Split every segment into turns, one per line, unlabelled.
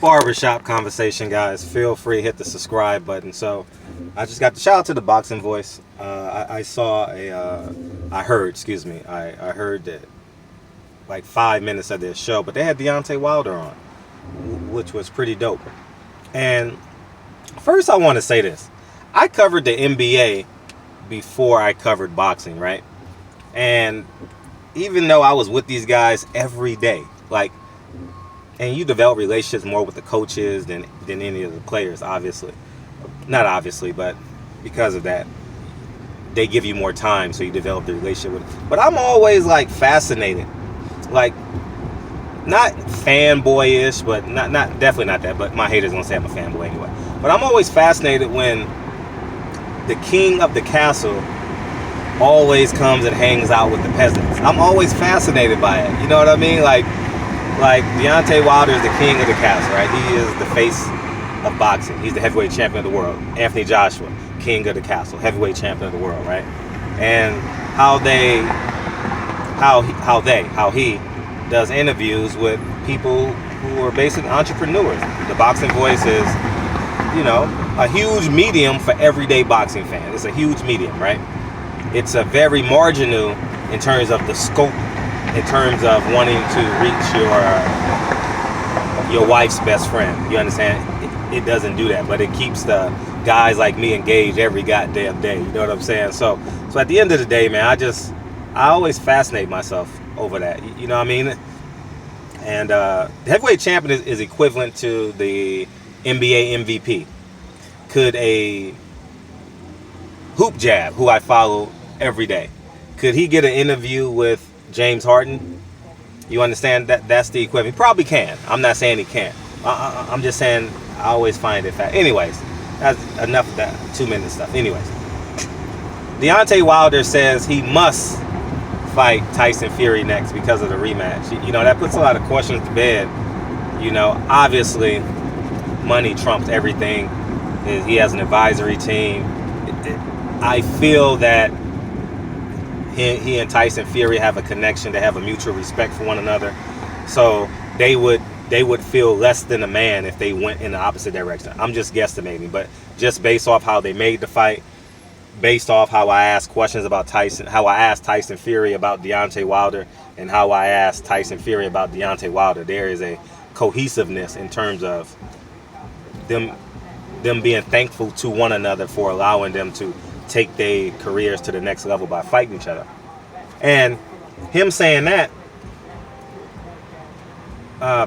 barbershop conversation, guys. Feel free to hit the subscribe button. So I just got the shout out to the Boxing Voice. I heard that like 5 minutes of their show, but they had Deontay Wilder on, which was pretty dope. And first I want to say this. I covered the NBA before I covered boxing, right? And even though I was with these guys every day, like, and you develop relationships more with the coaches than any of the players, obviously. Not obviously, but because of that, they give you more time, so you develop the relationship with them. But I'm always like fascinated, like not fanboyish, but not definitely not that. But my haters gonna say I'm a fanboy anyway. But I'm always fascinated when the king of the castle always comes and hangs out with the peasants. I'm always fascinated by it. You know what I mean? Like Deontay Wilder is the king of the castle, right? He is the face of boxing. He's the heavyweight champion of the world. Anthony Joshua, king of the castle, heavyweight champion of the world, right? And how he does interviews with people who are basically entrepreneurs. The Boxing Voice is, you know, a huge medium for everyday boxing fans. It's a huge medium, right? It's a very marginal in terms of the scope, in terms of wanting to reach your wife's best friend. You understand? It doesn't do that, but it keeps the guys like me engaged every goddamn day. You know what I'm saying? So at the end of the day, man, I always fascinate myself over that. You know what I mean? And the heavyweight champion is equivalent to the NBA MVP. Could a hoop jab, who I follow every day, could he get an interview with James Harden? You understand that that's the equivalent? He probably can. I'm not saying he can't. I'm just saying I always find it fact. Anyways, that's enough of that 2-minute stuff. Anyways, Deontay Wilder says he must fight Tyson Fury next because of the rematch. You know, that puts a lot of questions to bed. You know, obviously money trumps everything. He has an advisory team. I feel that he and Tyson Fury have a connection. They have a mutual respect for one another. So they would feel less than a man if they went in the opposite direction. I'm just guesstimating, but just based off how they made the fight, based off how I asked questions about Tyson, how I asked Tyson Fury about Deontay Wilder, and how I asked Tyson Fury about Deontay Wilder, there is a cohesiveness in terms of them being thankful to one another for allowing them to take their careers to the next level by fighting each other. And him saying that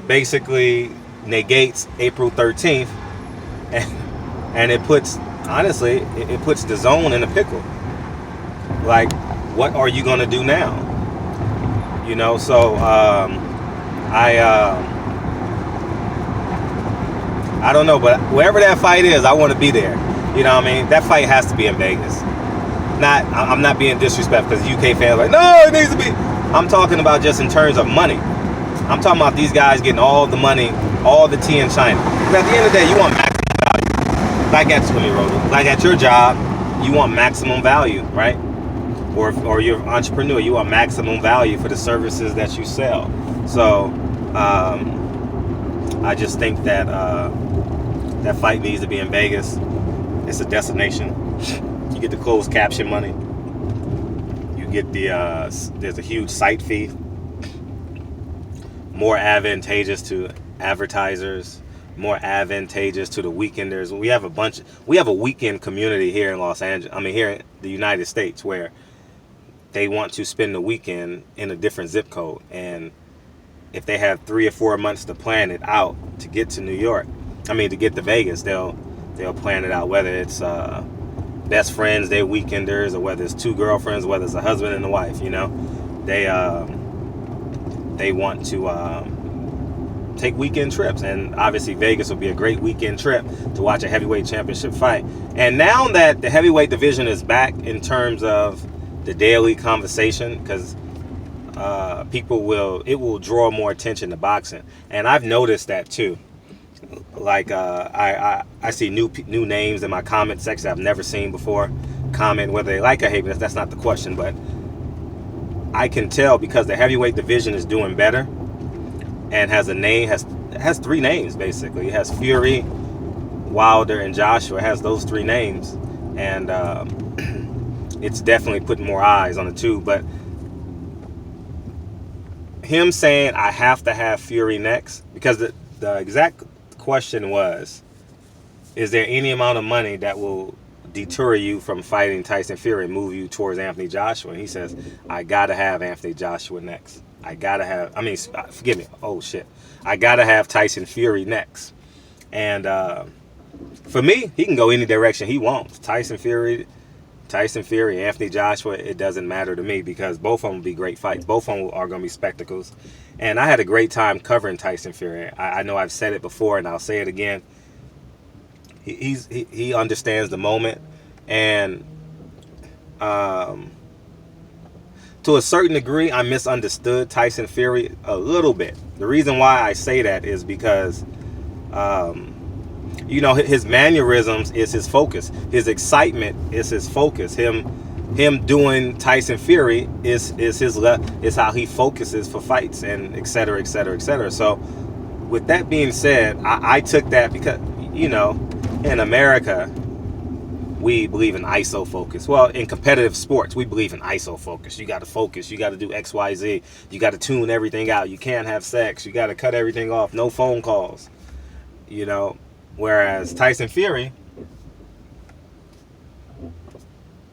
basically negates April 13th, and it puts, honestly, it puts the DAZN in a pickle. Like, what are you gonna do now? You know, so I don't know, but wherever that fight is, I want to be there. You know what I mean? That fight has to be in Vegas. I'm not being disrespectful, because UK fans are like, no, it needs to be. I'm talking about just in terms of money. I'm talking about these guys getting all the money, all the tea in China. Because at the end of the day, you want maximum value. Like at your job, you want maximum value, right? Or you're an entrepreneur, you want maximum value for the services that you sell. So I just think that that fight needs to be in Vegas. It's a destination. You get the closed caption money. You get there's a huge site fee. More advantageous to advertisers, more advantageous to the weekenders. We have a weekend community here in Los Angeles. I mean, here in the United States, where they want to spend the weekend in a different zip code. And if they have 3 or 4 months to plan it out to get to New York, to get to Vegas, they'll plan it out, whether it's best friends, they're weekenders, or whether it's 2 girlfriends, whether it's a husband and a wife, you know. They want to take weekend trips, and obviously Vegas will be a great weekend trip to watch a heavyweight championship fight. And now that the heavyweight division is back in terms of the daily conversation, because it will draw more attention to boxing, and I've noticed that too. Like I see new names in my comment section I've never seen before. Comment whether they like or hate me. That's not the question, but I can tell because the heavyweight division is doing better and has a name, has three names basically. It has Fury, Wilder, and Joshua. It has those three names, and it's definitely putting more eyes on the two. But him saying I have to have Fury next, because the exact question was, is there any amount of money that will deter you from fighting Tyson Fury and move you towards Anthony Joshua? And he says, I gotta have Anthony Joshua next. I gotta have, forgive me, oh shit. I gotta have Tyson Fury next. And for me, he can go any direction he wants. Tyson Fury, Anthony Joshua, it doesn't matter to me, because both of them will be great fights. Both of them are going to be spectacles. And I had a great time covering Tyson Fury. I know I've said it before, and I'll say it again. He understands the moment, and to a certain degree, I misunderstood Tyson Fury a little bit. The reason why I say that is because his mannerisms is his focus. His excitement is his focus. Him doing Tyson Fury is how he focuses for fights, and et cetera, et cetera, et cetera. So with that being said, I took that because, in America, we believe in ISO focus. Well, in competitive sports, we believe in ISO focus. You got to focus. You got to do X, Y, Z. You got to tune everything out. You can't have sex. You got to cut everything off. No phone calls. Whereas Tyson Fury,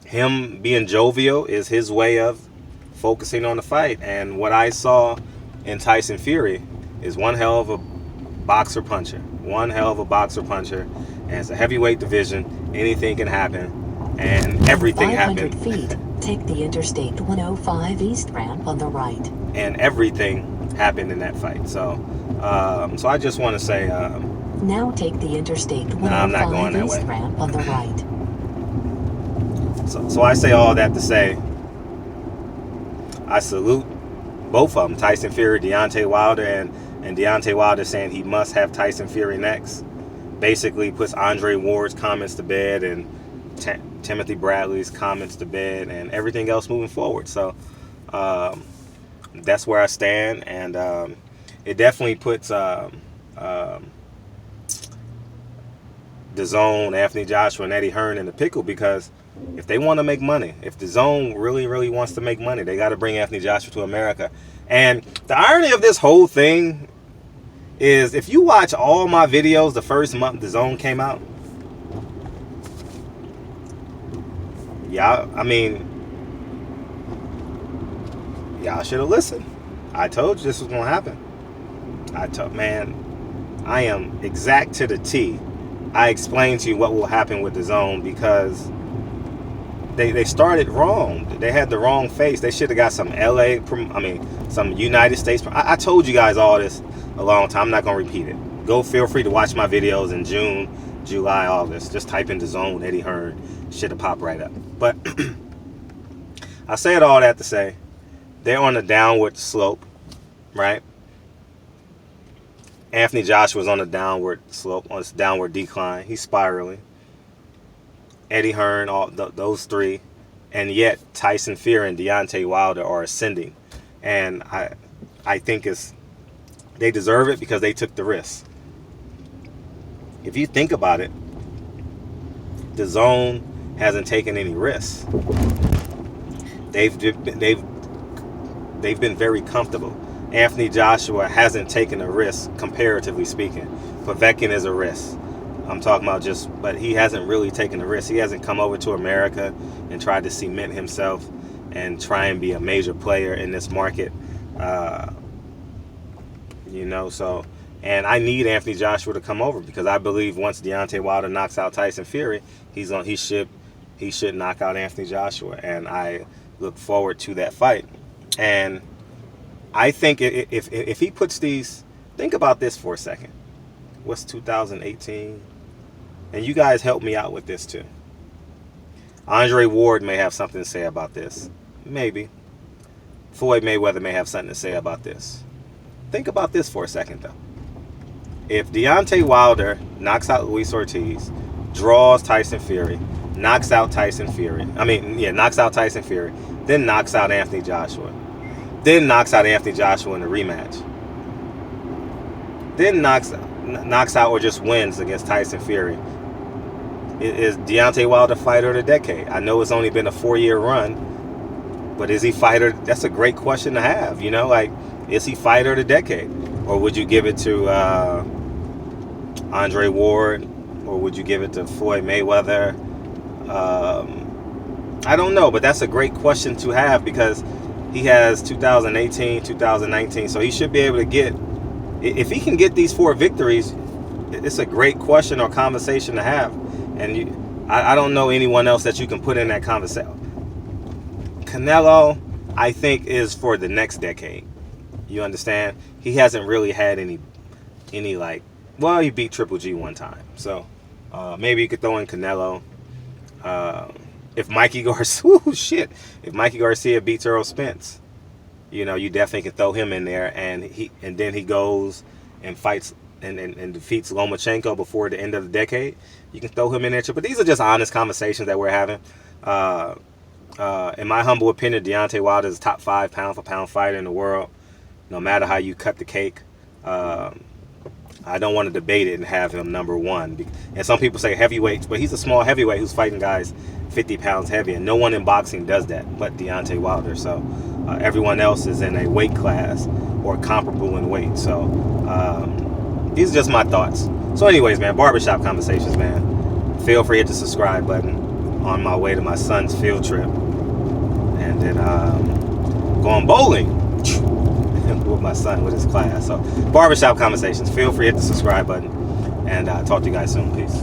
him being jovial is his way of focusing on the fight. And what I saw in Tyson Fury is one hell of a boxer puncher. One hell of a boxer puncher. And it's a heavyweight division. Anything can happen. And everything happened.
500 feet, take the Interstate 105 East ramp on the right.
And everything happened in that fight. So I just want to say...
now take the Interstate 105 East ramp on the right.
So I say all that to say, I salute both of them, Tyson Fury, Deontay Wilder, and Deontay Wilder saying he must have Tyson Fury next. Basically puts Andre Ward's comments to bed, and Timothy Bradley's comments to bed, and everything else moving forward. So that's where I stand, and it definitely puts DAZN, Anthony Joshua, and Eddie Hearn in the pickle, because if they want to make money, if DAZN really, really wants to make money, they got to bring Anthony Joshua to America. And the irony of this whole thing is, if you watch all my videos the first month DAZN came out, y'all should have listened. I told you this was going to happen. I am exact to the T. I explained to you what will happen with DAZN, because they started wrong. They had the wrong face. They should have got some some United States. I told you guys all this a long time. I'm not going to repeat it. Feel free to watch my videos in June, July, August. Just type in DAZN with Eddie Hearn. Shit'll pop right up. But I said all that to say, they're on a downward slope, right? Anthony Joshua's on a downward slope, on this downward decline. He's spiraling. Eddie Hearn, those three, and yet Tyson Fury and Deontay Wilder are ascending, and I think they deserve it because they took the risk. If you think about it, DAZN hasn't taken any risks. They've been very comfortable. Anthony Joshua hasn't taken a risk, comparatively speaking. Povetkin is a risk. I'm talking about but he hasn't really taken a risk. He hasn't come over to America and tried to cement himself and try and be a major player in this market. And I need Anthony Joshua to come over, because I believe once Deontay Wilder knocks out Tyson Fury, he should knock out Anthony Joshua, and I look forward to that fight. And I think if he puts these, think about this for a second. What's 2018? And you guys help me out with this too. Andre Ward may have something to say about this. Maybe. Floyd Mayweather may have something to say about this. Think about this for a second though. If Deontay Wilder knocks out Luis Ortiz, draws Tyson Fury, knocks out Tyson Fury, then knocks out Anthony Joshua, then knocks out Anthony Joshua in the rematch, then knocks out or just wins against Tyson Fury. Is Deontay Wilder fighter of the decade? I know it's only been a 4-year run, but is he fighter? That's a great question to have. You know, like, is he fighter of the decade, or would you give it to Andre Ward, or would you give it to Floyd Mayweather? I don't know, but that's a great question to have because he has 2018, 2019, so he should be able to get. If he can get these 4 victories, it's a great question or conversation to have. And I don't know anyone else that you can put in that conversation. Canelo, I think, is for the next decade. You understand? He hasn't really had any like, well, he beat Triple G one time. So maybe you could throw in Canelo. If Mikey Garcia, if Mikey Garcia beats Earl Spence, you know, you definitely can throw him in there, and then he goes and fights and defeats Lomachenko before the end of the decade. You can throw him in there too. But these are just honest conversations that we're having. In my humble opinion, Deontay Wilder is a top 5 pound-for-pound fighter in the world, no matter how you cut the cake. I don't want to debate it and have him number 1. And some people say heavyweights, but he's a small heavyweight who's fighting guys 50 pounds heavy, and no one in boxing does that but Deontay Wilder. So everyone else is in a weight class or comparable in weight. So these are just my thoughts. So anyways, man, barbershop conversations, man. Feel free to hit the subscribe button. On my way to my son's field trip, and then going bowling with my son with his class. So barbershop conversations. Feel free to hit the subscribe button, and talk to you guys soon. Peace.